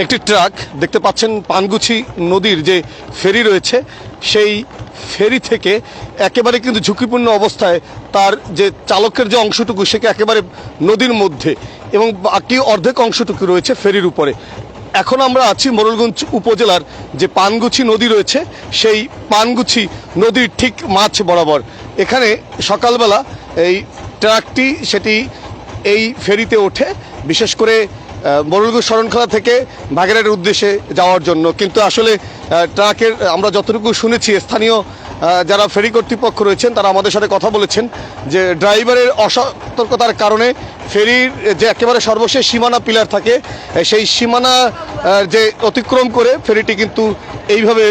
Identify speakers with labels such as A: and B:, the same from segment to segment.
A: একটি ট্রাক দেখতে পাচ্ছেন পানগুছি নদীর যে ফেরি রয়েছে সেই ফেরি থেকে একেবারে কিন্তু ঝুঁকিপূর্ণ অবস্থায় তার যে চালকের যে অংশটুকু সেকে একেবারে নদীর মধ্যে এবং বাকি অর্ধেক অংশটুকু রয়েছে ফেরির উপরে। এখন আমরা আছি মোরেলগঞ্জ উপজেলার যে পানগুছি নদী রয়েছে সেই পানগুছি নদীর ঠিক মাঝ বরাবর। এখানে সকালবেলা এই ট্রাকটি সেটি এই ফেরিতে ওঠে বিশেষ করে মোরেলগঞ্জ শরণখোলা থেকে বাগেরহাটের উদ্দেশ্যে যাওয়ার জন্য, কিন্তু আসলে ট্রাকের আমরা যতটুকু শুনেছি স্থানীয় যারা ফেরি কর্তৃপক্ষ রয়েছেন তারা আমাদের সাথে কথা বলেছেন যে ড্রাইভারের অসতর্কতার কারণে ফেরির যে একেবারে সর্বশেষ সীমানা পিলার থাকে সেই সীমানা যে অতিক্রম করে ফেরিটি কিন্তু এইভাবে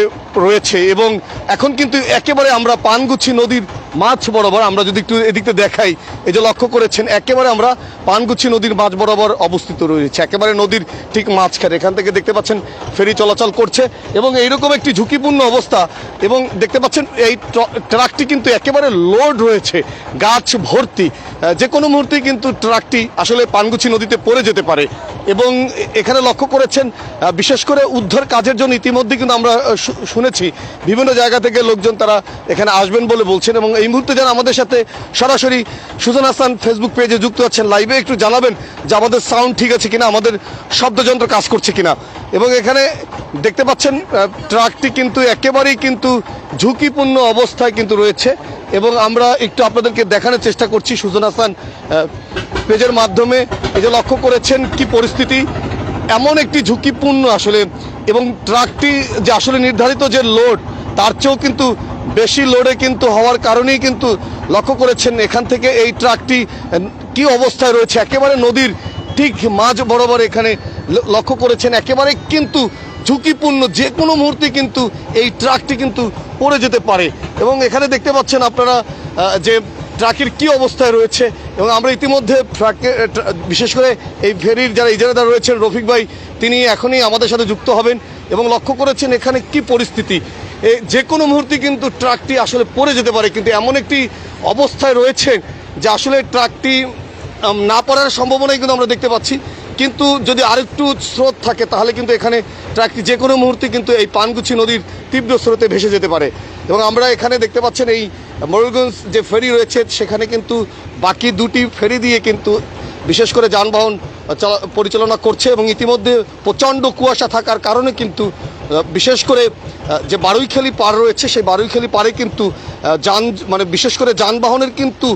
A: রয়েছে এবং এখন কিন্তু একেবারে আমরা পানগুছি নদীর মাঝ বরাবর, আমরা যদি একটু এদিকতে দেখাই, এই যে লক্ষ্য করেছেন একেবারে আমরা পানগুছি নদীর মাঝ বরাবর অবস্থিত রয়েছে, একেবারে নদীর ঠিক মাঝখানে। এখান থেকে দেখতে পাচ্ছেন ফেরি চলাচল করছে এবং এইরকম একটি ঝুঁকিপূর্ণ অবস্থা এবং দেখতে পাচ্ছেন এই ট্রাকটি কিন্তু একেবারে লোড রয়েছে, গাছ ভর্তি, যে কোনো মুহূর্তেই কিন্তু ট্রাকটি আসলে পানগুছি নদীতে পড়ে যেতে পারে। এবং এখানে লক্ষ্য করেছেন বিশেষ করে উদ্ধার কাজের জন্য ইতিমধ্যে কিন্তু আমরা শুনেছি বিভিন্ন জায়গা থেকে লোকজন তারা এখানে আসবেন বলে বলছেন এবং এই মুহূর্তে যারা আমাদের সাথে সরাসরি সুজন হাসান ফেসবুক পেজে যুক্ত আছেন লাইভে একটু জানাবেন যে আমাদের সাউন্ড ঠিক আছে কিনা, আমাদের শব্দযন্ত্র কাজ করছে কিনা। এবং এখানে দেখতে পাচ্ছেন ট্রাকটি কিন্তু একেবারেই কিন্তু ঝুঁকিপূর্ণ অবস্থায় কিন্তু রয়েছে এবং আমরা একটু আপনাদেরকে দেখানোর চেষ্টা করছি সুজন হাসান পেজের মাধ্যমে। এই যে লক্ষ্য করেছেন কি পরিস্থিতি, এমন একটি ঝুঁকিপূর্ণ আসলে, এবং ট্রাকটি যে আসলে নির্ধারিত যে লোড তার চেয়েও কিন্তু বেশি লোডে কিন্তু হওয়ার কারণেই কিন্তু লক্ষ্য করেছেন এখান থেকে এই ট্রাকটি কি অবস্থায় রয়েছে, একেবারে নদীর ঠিক মাঝ বরাবর এখানে লক্ষ্য করেছেন একেবারে কিন্তু ঝুঁকিপূর্ণ, যে কোনো মুহূর্তে কিন্তু এই ট্রাকটি কিন্তু পড়ে যেতে পারে। এবং এখানে দেখতে পাচ্ছেন আপনারা যে ট্রাকের কি অবস্থায় রয়েছে এবং আমরা ইতিমধ্যে ট্রাকে বিশেষ করে এই ফেরির যারা ইজারাদার রয়েছেন রফিক ভাই তিনি এখনই আমাদের সাথে যুক্ত হবেন এবং লক্ষ্য করেছেন এখানে কি পরিস্থিতি, যে কোনো মুহূর্তে কিন্তু ট্রাকটি আসলে পড়ে যেতে পারে, কিন্তু এমন একটি অবস্থায় রয়েছে যে আসলে ট্রাকটি না পড়ার সম্ভাবনাই কিন্তু আমরা দেখতে পাচ্ছি, কিন্তু যদি আরেকটু স্রোত থাকে তাহলে কিন্তু এখানে ট্রাকটি যে কোনো মুহূর্তে কিন্তু এই পানগুছি নদীর তীব্র স্রোতে ভেসে যেতে পারে। এবং আমরা এখানে দেখতে পাচ্ছেন এই মোরেলগঞ্জ যে ফেরি রয়েছে সেখানে কিন্তু বাকি দুটি ফেরি দিয়ে কিন্তু বিশেষ করে যানবাহন পরিচালনা করছে এবং ইতিমধ্যে প্রচণ্ড কুয়াশা থাকার কারণে কিন্তু বিশেষ করে যে বারুইখালী পার রয়েছে সেই বারুইখালী পারে কিন্তু বিশেষ করে যানবাহনের কিন্তু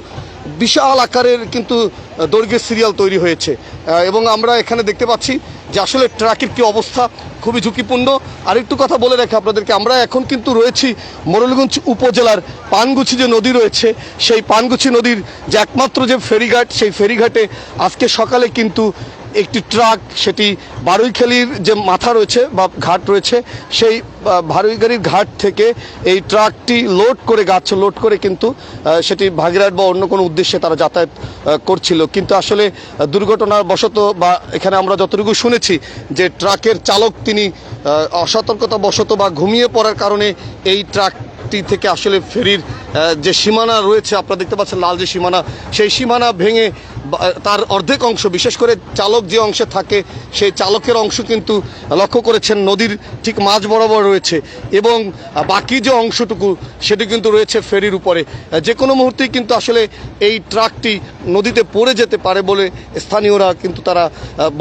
A: বিশাল আকারের কিন্তু দৈর্ঘ্যের সিরিয়াল তৈরি হয়েছে এবং আমরা এখানে দেখতে পাচ্ছি যে আসলে ট্রাকের কি অবস্থা, খুবই ঝুঁকিপূর্ণ। আরেকটু কথা বলে রাখি আপনাদেরকে, আমরা এখন কিন্তু রয়েছি মোরেলগঞ্জ উপজেলার পানগুছি যে নদী রয়েছে সেই পানগুছি নদীর যে একমাত্র যে ফেরিঘাট, সেই ফেরিঘাটে আজকে সকালে কিন্তু একটি ট্রাক সেটি বারুইখালীর যে মাথা রয়েছে বা ঘাট রয়েছে সেই বারুইখালীর ঘাট থেকে এই ট্রাকটি লোড করে গাছ লোড করে কিন্তু সেটি বাগেরহাট বা অন্য কোনো উদ্দেশ্যে তারা যাতায়াত করছিল, কিন্তু আসলে দুর্ঘটনার বশত বা এখানে আমরা যতটুকু শুনেছি যে ট্রাকের চালক তিনি অসতর্কতা বশত বা ঘুমিয়ে পড়ার কারণে এই ট্রাক থেকে আসলে ফেরির যে সীমানা রয়েছে আপনারা দেখতে পাচ্ছেন লাল যে সীমানা, সেই সীমানা ভেঙে তার অর্ধেক অংশ বিশেষ করে চালক যে অংশে থাকে সেই চালকের অংশ কিন্তু লক্ষ্য করেছেন নদীর ঠিক মাঝ বরাবর রয়েছে এবং বাকি যে অংশটুকু সেটি কিন্তু রয়েছে ফেরির উপরে। যে কোনো মুহূর্তেই কিন্তু আসলে এই ট্রাকটি নদীতে পড়ে যেতে পারে বলে স্থানীয়রা কিন্তু তারা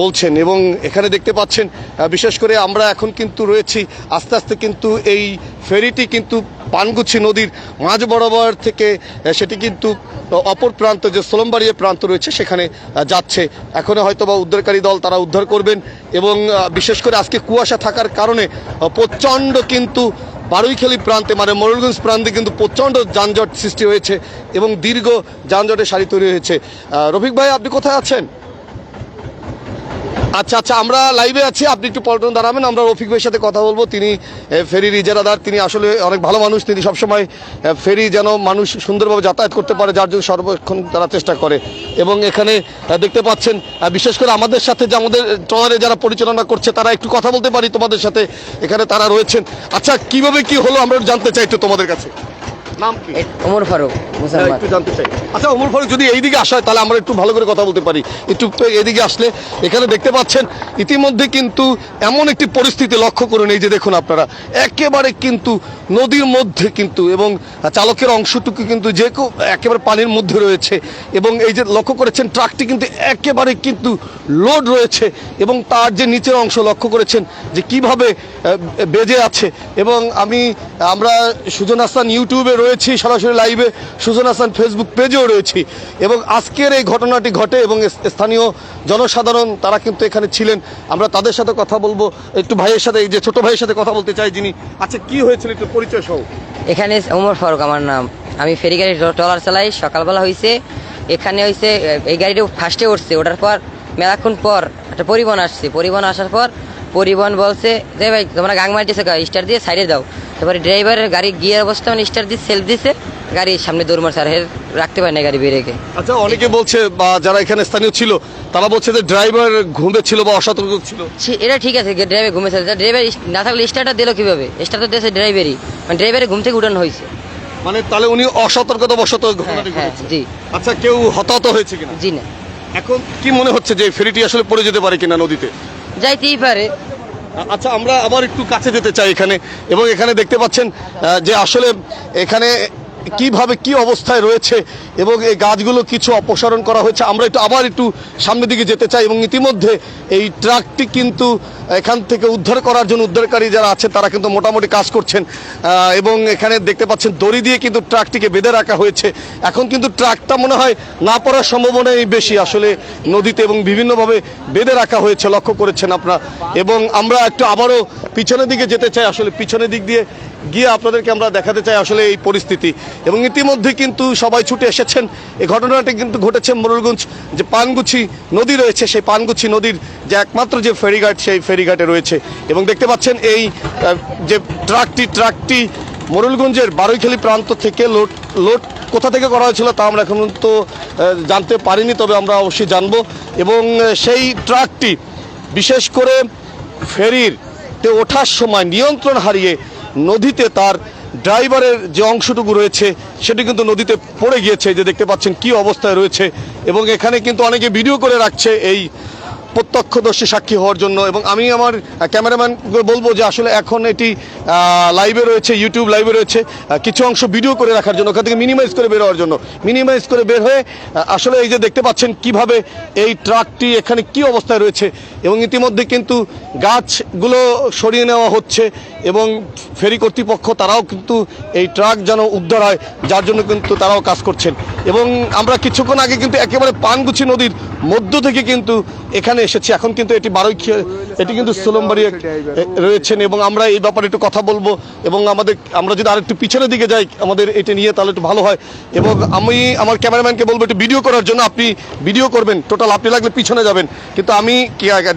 A: বলছেন। এবং এখানে দেখতে পাচ্ছেন বিশেষ করে আমরা এখন কিন্তু রয়েছি আস্তে আস্তে কিন্তু এই ফেরিটি কিন্তু পানগুছি নদীর মাঝ বরাবর থেকে সেটি কিন্তু অপর প্রান্ত যে সোলমবাড়িয়া প্রান্ত রয়েছে সেখানে যাচ্ছে। এখনো হয়তো বা উদ্ধারকারী দল তারা উদ্ধার করবেন এবং বিশেষ করে আজকে কুয়াশা থাকার কারণে প্রচণ্ড কিন্তু বারুইখালী প্রান্তে মোরেলগঞ্জ প্রান্তে কিন্তু প্রচণ্ড যানজট সৃষ্টি হয়েছে এবং দীর্ঘ যানজটের সারি তৈরি হয়েছে। রফিক ভাই আপনি কোথায় আছেন? আচ্ছা আচ্ছা, আমরা লাইভে আছি, আপনি একটু পল্টন দাঁড়াবেন, আমরা রফিক ভাইয়ের সাথে কথা বলবো। তিনি ফেরির ইজারাদার, তিনি আসলে অনেক ভালো মানুষ, তিনি সবসময় ফেরি যেন মানুষ সুন্দরভাবে যাতায়াত করতে পারে যার জন্য সর্বক্ষণ তারা চেষ্টা করে। এবং এখানে দেখতে পাচ্ছেন বিশেষ করে আমাদের সাথে যে আমাদের ট্রলারে যারা পরিচালনা করছে তারা একটু কথা বলতে পারি তোমাদের সাথে, এখানে তারা রয়েছেন। আচ্ছা কিভাবে কি হলো আমরা জানতে চাই তো তোমাদের কাছে। নাম কি?
B: ওমর ফারুক মুসলমান।
A: একটু জানতে চাই। আচ্ছা ওমর ফারুক, যদি এইদিকে আসা হয় তাহলে আমরা একটু ভালো করে কথা বলতে পারি। একটু এদিকে আসলে এখানে দেখতে পাচ্ছেন ইতিমধ্যে কিন্তু এমন একটি পরিস্থিতি লক্ষ্য করুন, এই যে দেখুন আপনারা একেবারে কিন্তু নদীর মধ্যে কিন্তু, এবং চালকের অংশটুকু কিন্তু যে একেবারে পানির মধ্যে রয়েছে, এবং এই যে লক্ষ্য করেছেন ট্রাকটি কিন্তু একেবারে কিন্তু লোড রয়েছে, এবং তার যে নিচের অংশ লক্ষ্য করেছেন যে কিভাবে বেজে আছে। এবং আমরা সুজন হাসান ইউটিউবে রয়েছি সরাসরি লাইভে, সুজন হাসান ফেসবুক পেজেও রয়েছি, এবং আজকের এই ঘটনাটি ঘটে এবং স্থানীয় জনসাধারণ তারা কিন্তু এখানে ছিলেন। আমরা তাদের সাথে কথা বলবো, একটু ভাইয়ের সাথে, এই যে ছোট ভাইয়ের সাথে কথা বলতে চাই যিনি। আচ্ছা কি হয়েছিল একটু পরিচয় সহ।
B: এখানে ওমর ফারুক আমার নাম, আমি ফেরি গাড়ি ট্রলার চালাই। সকালবেলা হয়েছে এখানে হয়েছে এই গাড়িটা ফার্স্টে উঠছে, ওঠার পর মেলাক্ষণ পর একটা পরিবহন আসছে, পরিবহন আসার পর পরিবহন বলছে যে ভাই তোমরা গাং মারতেছে, স্টার দিয়ে সাইডে দাও। তারপরে ড্রাইভারের গাড়ি গিয়ার অবস্থা মানে স্টার দিয়ে সেলফ দিছে, গাড়ির সামনে দৌড় মারছে, আর রাখতে পারে না গাড়ি বেরিয়ে।
A: আচ্ছা অনেকে বলছে বা যারা এখানে স্থানীয় ছিল তারা বলছে যে ড্রাইভার ঘুমে ছিল বা অসতর্ক ছিল।
B: এটা ঠিক আছে, ড্রাইভার ঘুমেছে, ড্রাইভার না থাকলে স্টারটা দিল কিভাবে? স্টার তো দিয়েছে ড্রাইভারই, মানে ড্রাইভারের ঘুম থেকে উঠানো হয়েছে,
A: মানে তাহলে উনি অসতর্কতা বশত ঘটনাটি ঘটেছে।
B: জি।
A: আচ্ছা কেউ হতাহত হয়েছে কিনা?
B: জি না।
A: এখন কি মনে হচ্ছে যে ফেরিটি আসলে পড়ে যেতে পারে কিনা নদীতে?
B: যাইতেই পারে।
A: আচ্ছা আমরা আবার একটু কাছে যেতে চাই এখানে, এবং এখানে দেখতে পাচ্ছেন যে আসলে এখানে কিভাবে কি অবস্থায় রয়েছে, এবং এই গাছগুলো কিছু অপসারণ করা হয়েছে। আমরা আবার একটু সামনের দিকে যেতে চাই, এবং ইতিমধ্যে এই ট্রাকটি কিন্তু এখান থেকে উদ্ধার করার জন্য উদ্ধারকারী যারা আছে তারা কিন্তু মোটামুটি কাজ করছেন, এবং এখানে দেখতে পাচ্ছেন দড়ি দিয়ে কিন্তু ট্রাকটিকে বেঁধে রাখা হয়েছে। এখন কিন্তু ট্রাকটা মনে হয় না পড়ার সম্ভাবনাই বেশি আসলে নদীতে, এবং বিভিন্নভাবে বেঁধে রাখা হয়েছে লক্ষ্য করেছেন আপনারা। এবং আমরা একটু আবারও পিছনের দিকে যেতে চাই, আসলে পিছনের দিক দিয়ে গিয়ে আপনাদেরকে আমরা দেখাতে চাই আসলে এই পরিস্থিতি। এবং ইতিমধ্যে কিন্তু সবাই ছুটে এসেছেন। এই ঘটনাটি কিন্তু ঘটেছে মোরেলগঞ্জ যে পানগুছি নদী রয়েছে, সেই পানগুছি নদীর যে একমাত্র যে ফেরিঘাট, সেই ফেরিঘাটে রয়েছে। এবং দেখতে পাচ্ছেন এই যে ট্রাকটি মোরেলগঞ্জের বারৈখালী প্রান্ত থেকে লোড কোথা থেকে করা হয়েছিল তা আমরা এখন তো জানতে পারিনি, তবে আমরা অবশ্যই জানবো। এবং সেই ট্রাকটি বিশেষ করে ফেরিতে ওঠার সময় নিয়ন্ত্রণ হারিয়ে নদীতে তার ড্রাইভারের যে অংশটুকু রয়েছে সেটি কিন্তু নদীতে পড়ে গিয়েছে, যে দেখতে পাচ্ছেন কি অবস্থায় রয়েছে। এবং এখানে কিন্তু অনেকে ভিডিও করে রাখছে এই প্রত্যক্ষদর্শী সাক্ষী হওয়ার জন্য। এবং আমি আমার ক্যামেরাম্যানকে বলবো যে আসলে এখন এটি লাইভে রয়েছে, ইউটিউব লাইভে রয়েছে, কিছু অংশ ভিডিও করে রাখার জন্য, ওখান থেকে মিনিমাইজ করে বের হওয়ার জন্য, মিনিমাইজ করে বের হয়ে আসলে এই যে দেখতে পাচ্ছেন কিভাবে এই ট্রাকটি এখানে কি অবস্থায় রয়েছে। এবং ইতিমধ্যে কিন্তু গাছগুলো সরিয়ে নেওয়া হচ্ছে, এবং ফেরি কর্তৃপক্ষ তারাও কিন্তু এই ট্রাক যেন উদ্ধার হয় যার জন্য কিন্তু তারাও কাজ করছেন। এবং আমরা কিছুক্ষণ আগে কিন্তু একেবারে পানগুছি নদীর মধ্য থেকে কিন্তু এখানে এসেছি। এখন কিন্তু এটি কিন্তু সোলমবাড়ি রয়েছেন, এবং আমরা এই ব্যাপারে একটু কথা বলবো। এবং আমরা যদি আরেকটু পিছনের দিকে যাই আমাদের এটি নিয়ে তাহলে একটু ভালো হয়। এবং আমি আমার ক্যামেরাম্যানকে বলবো একটু ভিডিও করার জন্য, আপনি ভিডিও করবেন, টোটাল আপনি লাগলে পিছনে যাবেন, কিন্তু আমি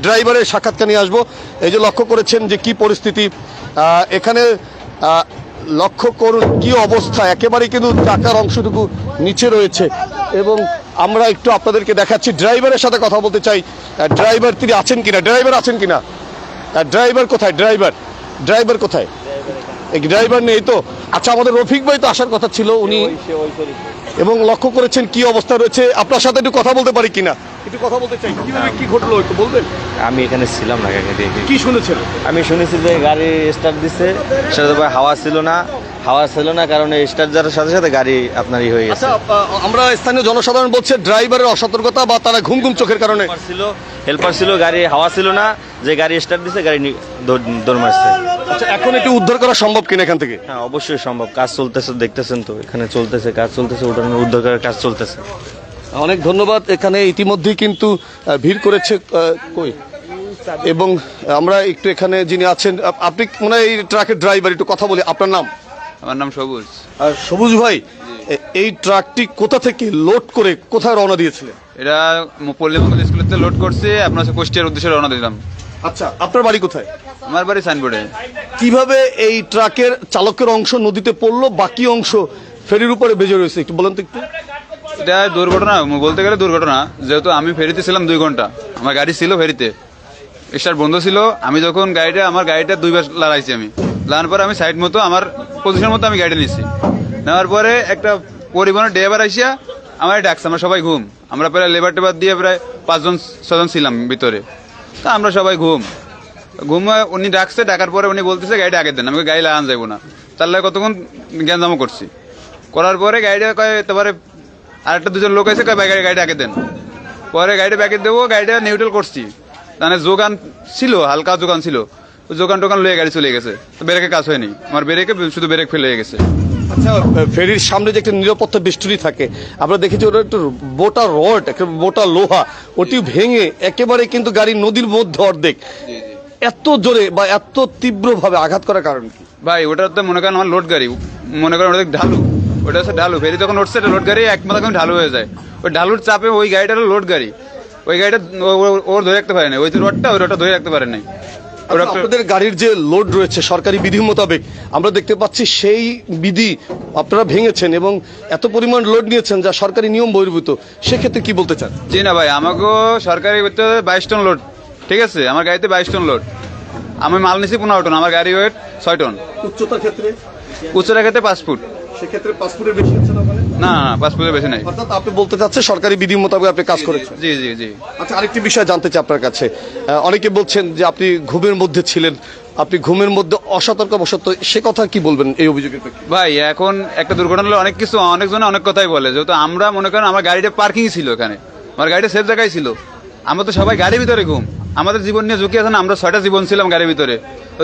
A: ড্রাইভারের সাক্ষাৎকার নিয়ে আসবো। এই যে লক্ষ্য করেছেন যে কি পরিস্থিতি এখানে, লক্ষ্য করুন কি অবস্থা, একেবারে কিন্তু টাকার অংশটুকু নিচে রয়েছে। এবং আমরা একটু আপনাদেরকে দেখাচ্ছি, ড্রাইভারের সাথে কথা বলতে চাই। ড্রাইভার তিনি আছেন কিনা, ড্রাইভার আছেন কিনা, ড্রাইভার কোথায়, ড্রাইভার কোথায়? ড্রাইভার নেই তো? আচ্ছা আমাদের রফিক ভাই তো আসার কথা ছিল, উনি। এবং লক্ষ্য করেছেন কি অবস্থা রয়েছে, আপনার সাথে একটু কথা বলতে পারি কিনা, একটু কথা বলতে চাই, কিভাবে কি ঘটলো একটু বলবেন?
C: আমি এখানে ছিলাম না,
A: কি শুনেছেন?
C: আমি শুনেছি যে গাড়ি স্টার্ট দিচ্ছে, সেটা হাওয়া ছিল না কারণে স্টার্ট যাওয়ার সাথে সাথে গাড়ি আপনার হয়ে গেছে।
A: আচ্ছা আমরা স্থানীয় জনসাধারণ বলছে ড্রাইভারের অসতর্কতা বা তারা ঘুম চোখের কারণে।
C: হেল্পার ছিল, গাড়ি হাওয়া ছিল না, যে গাড়ি স্টার্ট দিচ্ছে গাড়ি দৌড় মারছে।
A: আচ্ছা এখন একটু উদ্ধার করা সম্ভব কিনা এখান থেকে?
C: হ্যাঁ অবশ্যই সম্ভব, কাজ চলতেছে, দেখতেছেন তো এখানে কাজ চলতেছে, উদ্ধার করার কাজ চলতেছে।
A: অনেক ধন্যবাদ। এখানে ইতিমধ্যেই কিন্তু ভিড় করেছে কই, এবং আমরা একটু এখানে যিনি আছেন, আপনি মনে হয় এই ট্রাকের ড্রাইভার, একটু কথা বলি। আপনার নাম?
D: আমার নাম সবুজ।
A: আর সবুজ ভাই, এই ট্রাকটি কোথা থেকে লোড করে কোথায় রওনা দিয়েছিলেন?
D: এটা পল্লীমঙ্গল স্কুলেতে লোড করছে, আপনার কুষ্টিয়ার উদ্দেশ্যে রওনা দিলাম।
A: আচ্ছা আপনার বাড়ি কোথায়?
D: আমার বাড়ি সাইনবোর্ডে।
A: কিভাবে এই ট্রাকের চালকের অংশ নদীতে পড়লো, বাকি অংশ ফেরির উপরে বেজে রয়েছে, একটু বলেন তো একটু।
D: এটা দুর্ঘটনা বলতে গেলে দুর্ঘটনা, যেহেতু আমি ফেরিতে ছিলাম 2 ঘন্টা, আমার গাড়ি ছিল ফেরিতে, স্টার্ট বন্ধ ছিল। আমি যখন আমার গাড়িটা 2 বার লাগাইছি, আমি লাগানোর পর আমি সাইড মতো আমার পজিশন মতো আমি গাড়িটা নিচ্ছি, নেওয়ার পরে একটা পরিবহনের ড্রাইভার আসিয়া আমার ডাকছে, আমরা সবাই ঘুম, আমরা প্রায় লেবার টেবার দিয়ে প্রায় 5-6 ছিলাম ভিতরে। তা আমরা সবাই ঘুমে উনি ডাকছে, ডাকার পরে উনি বলতেছে গাড়িটা আগে দেন। আমি গাড়ি লাগান যাবো না, তার লাগে কতক্ষণ গ্যাঞ্জামও করছি। করার পরে গাড়িটা কয়, তারপরে আরেকটা দুজন লোক আছে কয় গাড়িটা আগে দেন। পরে গাড়িটা ব্যাগে দেবো, গাড়িটা নিউট্রাল করছি। মানে যোগান ছিল, হালকা যোগান ছিল, যোগান টোকান লয়ে গাড়ি চলে গেছে। ব্রেকে কাজ হয়নি আমার, ব্রেকে শুধু ব্রেক ফেল হয়ে গেছে।
A: আচ্ছা, ফেরির সামনে যে একটা নিরাপত্তা বেষ্টনী থাকে, আমরা দেখেছি ওটা একটু মোটা রড, একটা মোটা লোহা, ওটি ভেঙে একেবারে কিন্তু গাড়ি নদীর মধ্যে অর্ধেক। এত জোরে বা এত তীব্রভাবে আঘাত করার কারণ কি?
D: ভাই ওটা তো মনে করেন আমার লোড গাড়ি, মনে করেন ওটা ঢালু, ওটা হচ্ছে ঢালু। ফেরি যখন উঠছে এটা লোড গাড়ি, এক মাথা ঢালু হয়ে যায়। ওই ঢালুর চাপে ওই গাড়িটা লোড গাড়ি, ওই গাড়িটা ওর ধরে রাখতে পারে না, ওই যে রডটা ওই রডটা ধরে রাখতে পারে নাই।
A: আচ্ছা, আপনাদের গাড়ির যে লোড রয়েছে সরকারি বিধি মোতাবেক, আমরা দেখতে পাচ্ছি সেই বিধি আপনারা ভেঙেছেন এবং এত পরিমাণ লোড নিয়েছেন যা সরকারি নিয়ম বহির্ভূত। সেক্ষেত্রে কি বলতে চান?
D: জি না ভাই, আমাকেও সরকারি 22 টন লোড, ঠিক আছে, আমার গাড়িতে 22 টন লোড। আমি মাল নিছি 15 টন, আমার গাড়ি ওয়েট 6 টন।
A: উচ্চতার ক্ষেত্রে?
D: উচ্চতার ক্ষেত্রে 5 ফুট।
A: সেক্ষেত্রে 5 ফুটের বেশি হচ্ছে না?
D: না 5 ফুটের বেশি নাই।
A: অর্থাৎ আপনি বলতে চাচ্ছেন সরকারি বিধি মোতাবেক আপনি কাজ করেছেন?
D: জি জি জি।
A: আচ্ছা, আরেকটি বিষয় জানতে চাই আপনার কাছে। অনেকে বলছেন যে আপনি ঘুমের মধ্যে ছিলেন, আপনি ঘুমের মধ্যে অসতর্কবশত, সে কথা কি বলবেন এই অভিযোগের প্রেক্ষিতে?
D: ভাই এখন একটা দুর্ঘটনা হলে অনেক কিছু, অনেকজনে অনেক কথাই বলে। যেহেতু আমরা মনে করেন আমার গাড়িটা পার্কিং ছিল, এখানে আমার গাড়িটা সেফ জায়গায় ছিল, আমরা তো সবাই গাড়ির ভিতরে ঘুম, আমাদের জীবন নিয়ে ঝুঁকি আছে না। আমরা 6টা জীবন ছিলাম গাড়ির ভিতরে,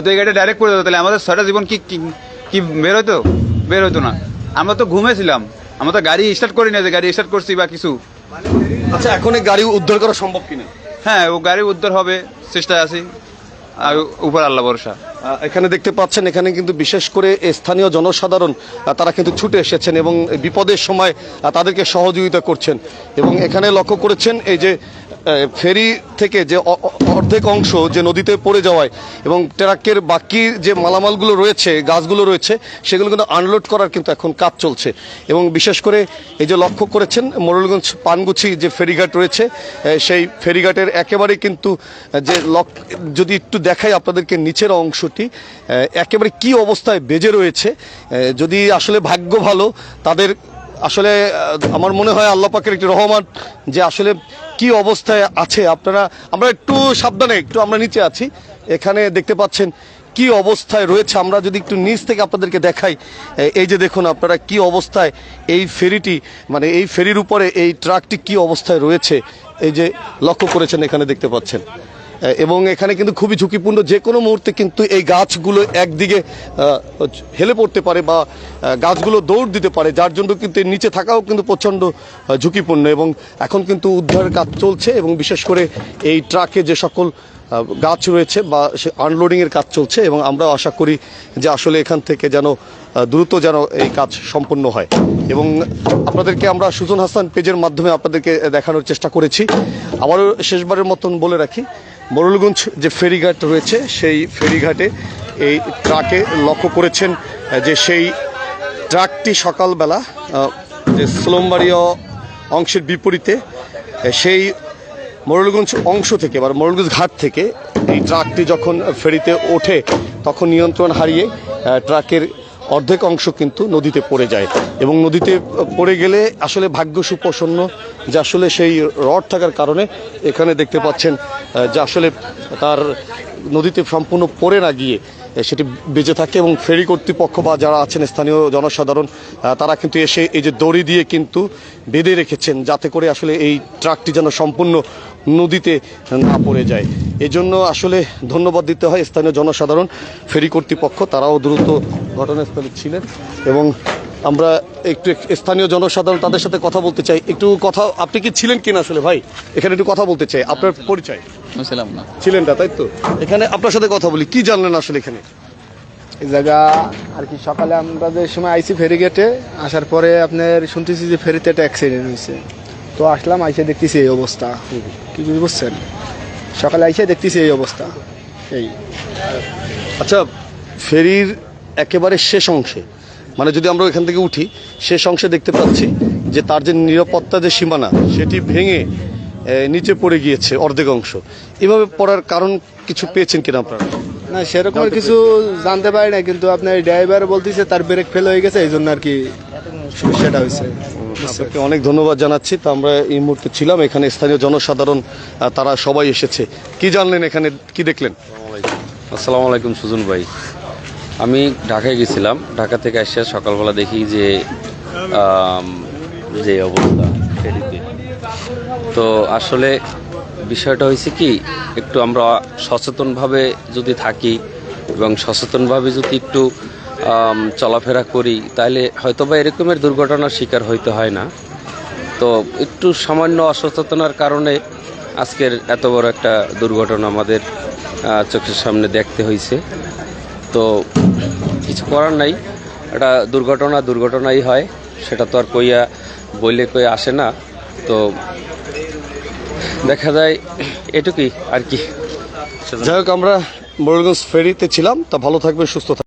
D: তো এই গাড়িটা ডাইরেক্ট করে দিত, তাহলে আমাদের 6টা জীবন কি বের হইতো না। আমরা তো ঘুমেছিলাম, আমরা তো গাড়ি স্টার্ট করি না যে গাড়ি স্টার্ট করছি বা কিছু।
A: আচ্ছা, এখন এই গাড়ি উদ্ধার করা সম্ভব কিনা?
D: হ্যাঁ, ও গাড়ি উদ্ধার হবে, চেষ্টায় আছি, আর উপর আল্লাহ ভরসা।
A: এখানে দেখতে পাচ্ছেন, এখানে কিন্তু বিশেষ করে স্থানীয় জনসাধারণ তারা কিন্তু ছুটে এসেছেন এবং বিপদের সময় তাদেরকে সহযোগিতা করছেন। এবং এখানে লক্ষ্য করেছেন এই যে ফেরি থেকে যে অর্ধেক অংশ যে নদীতে পড়ে যাওয়ায় এবং ট্রাকের বাকি যে মালামালগুলো রয়েছে, গাছগুলো রয়েছে, সেগুলো কিন্তু আনলোড করার কিন্তু এখন কাজ চলছে। এবং বিশেষ করে এই যে লক্ষ্য করেছেন মোড়লগঞ্জ পানগুছি যে ফেরিঘাট রয়েছে, সেই ফেরিঘাটের একেবারে কিন্তু যে যদি একটু দেখাই আপনাদেরকে নিচের অংশটি একেবারে কি অবস্থায় বেজে রয়েছে। যদি আসলে ভাগ্য ভালো তাদের, আসলে আমার মনে হয় আল্লাহ পাকের একটি রহমান যে আসলে কি অবস্থায় আছে। আমরা একটু সাবধানে, আমরা নিচে আছি, এখানে দেখতে পাচ্ছেন কি অবস্থায় রয়েছে। আমরা যদি একটু নিচ থেকে আপনাদেরকে দেখাই, এই যে দেখুন আপনারা কি অবস্থায় এই ফেরিটি, মানে এই ফেরির উপরে এই ট্রাকটি কি অবস্থায় রয়েছে, এই যে লক্ষ্য করেছেন এখানে দেখতে পাচ্ছেন। এবং এখানে কিন্তু খুবই ঝুঁকিপূর্ণ, যে কোনো মুহূর্তে কিন্তু এই গাছগুলো একদিকে হেলে পড়তে পারে বা গাছগুলো দৌড় দিতে পারে, যার জন্য কিন্তু এর নিচে থাকাও কিন্তু প্রচণ্ড ঝুঁকিপূর্ণ। এবং এখন কিন্তু উদ্ধারের কাজ চলছে এবং বিশেষ করে এই ট্রাকে যে সকল গাছ রয়েছে বা সে আনলোডিংয়ের কাজ চলছে এবং আমরা আশা করি যে আসলে এখান থেকে যেন দ্রুত যেন এই কাজ সম্পন্ন হয়। এবং আপনাদেরকে আমরা সুজন হাসান পেজের মাধ্যমে আপনাদেরকে দেখানোর চেষ্টা করেছি। আবারও শেষবারের মতন বলে রাখি, মোড়লগঞ্জ যে ফেরিঘাট রয়েছে সেই ফেরিঘাটে এই ট্রাকে লক্ষ্য করেছেন যে সেই ট্রাকটি সকালবেলা যে সোলমবাড়িয়া অংশের বিপরীতে সেই মোড়লগঞ্জ অংশ থেকে বা মোড়লগঞ্জ ঘাট থেকে এই ট্রাকটি যখন ফেরিতে ওঠে তখন নিয়ন্ত্রণ হারিয়ে ট্রাকের অর্ধেক অংশ কিন্তু নদীতে পড়ে যায়। এবং নদীতে পড়ে গেলে আসলে ভাগ্য সুপ্রসন্ন যে আসলে সেই রড থাকার কারণে এখানে দেখতে পাচ্ছেন যে আসলে তার নদীতে সম্পূর্ণ পড়ে না গিয়ে সেটি বেঁচে থাকে। এবং ফেরি কর্তৃপক্ষ বা যারা আছেন স্থানীয় জনসাধারণ তারা কিন্তু এসে এই যে দড়ি দিয়ে কিন্তু বেঁধে রেখেছেন যাতে করে আসলে এই ট্রাকটি যেন সম্পূর্ণ নদীতে না পড়ে যায়। এজন্য আসলে ধন্যবাদ দিতে হয় স্থানীয় জনসাধারণ, ফেরি কর্তৃপক্ষ, তারাও দ্রুত ঘটনাস্থলে ছিলেন। এবং আমরা একটু স্থানীয় জনসাধারণ তাদের সাথে কথা বলতে চাই। একটু কথা, আপনি কি ছিলেন কিনা আসলে ভাই এখানে একটু কথা বলতে চাই, আপনার পরিচয়?
E: ছিলাম না,
A: ছিলেন না, তাই তো। এখানে আপনার সাথে কথা বলি, কি জানলেন আসলে এখানে?
F: এই জায়গা আর কি সকালে আমরা যে সময় আইসি ফেরি গেটে আসার পরে আপনার শুনতেছি যে ফেরিতে একটা অ্যাক্সিডেন্ট হয়েছে, তো আসলাম, আইসে দেখতেছি এই অবস্থা। কি বুঝছেন, সকালে আইসে দেখতেছি এই অবস্থা। এই
A: আচ্ছা, ফেরির একেবারে শেষ অংশে, মানে যদি আমরা এখান থেকে উঠি, শেষ অংশে দেখতে পাচ্ছি যে তার যে নিরাপত্তা যে সীমানা সেটি ভেঙে নিচে পড়ে গিয়েছে অর্ধেক অংশ। এভাবে পড়ার কারণ কিছু পেয়েছেন কিনা আপনারা?
F: না, সেরকম কিছু জানতে পারি না, কিন্তু আপনার ড্রাইভার বলতেছে তার ব্রেক ফেল হয়ে গেছে, এই জন্য আর কি সমস্যাটা হয়েছে।
A: আপনাকে অনেক ধন্যবাদ জানাচ্ছি। তো আমরা এই মুহূর্তে ছিলাম এখানে, স্থানীয় জনসাধারণ তারা সবাই এসেছে। কি জানলেন এখানে, কি দেখলেন?
E: আসসালামু আলাইকুম সুজন ভাই, আমি ঢাকায় গেছিলাম। ঢাকা থেকে এসে সকালবেলা দেখি যে যে অবস্থা ফেরিতে। তো আসলে বিষয়টা হয়েছে কি, একটু আমরা সচেতনভাবে যদি থাকি এবং সচেতনভাবে যদি একটু চলাফেরা করি, তাহলে হয়তোবা এরকমের দুর্ঘটনার শিকার হইতে হয় না। তো একটু সামান্য অসচেতনার কারণে আজকের এত বড় একটা দুর্ঘটনা আমাদের চোখের সামনে দেখতে হয়েছে। তো কিছু করার নাই, একটা দুর্ঘটনাই হয়, সেটা তো আর বইলে আসে না। তো দেখা যায় এটুকুই আর কি।
A: যাই হোক, আমরা মোড়েলগঞ্জ ফেরিতে ছিলাম। তা ভালো থাকবেন, সুস্থ থাকবেন।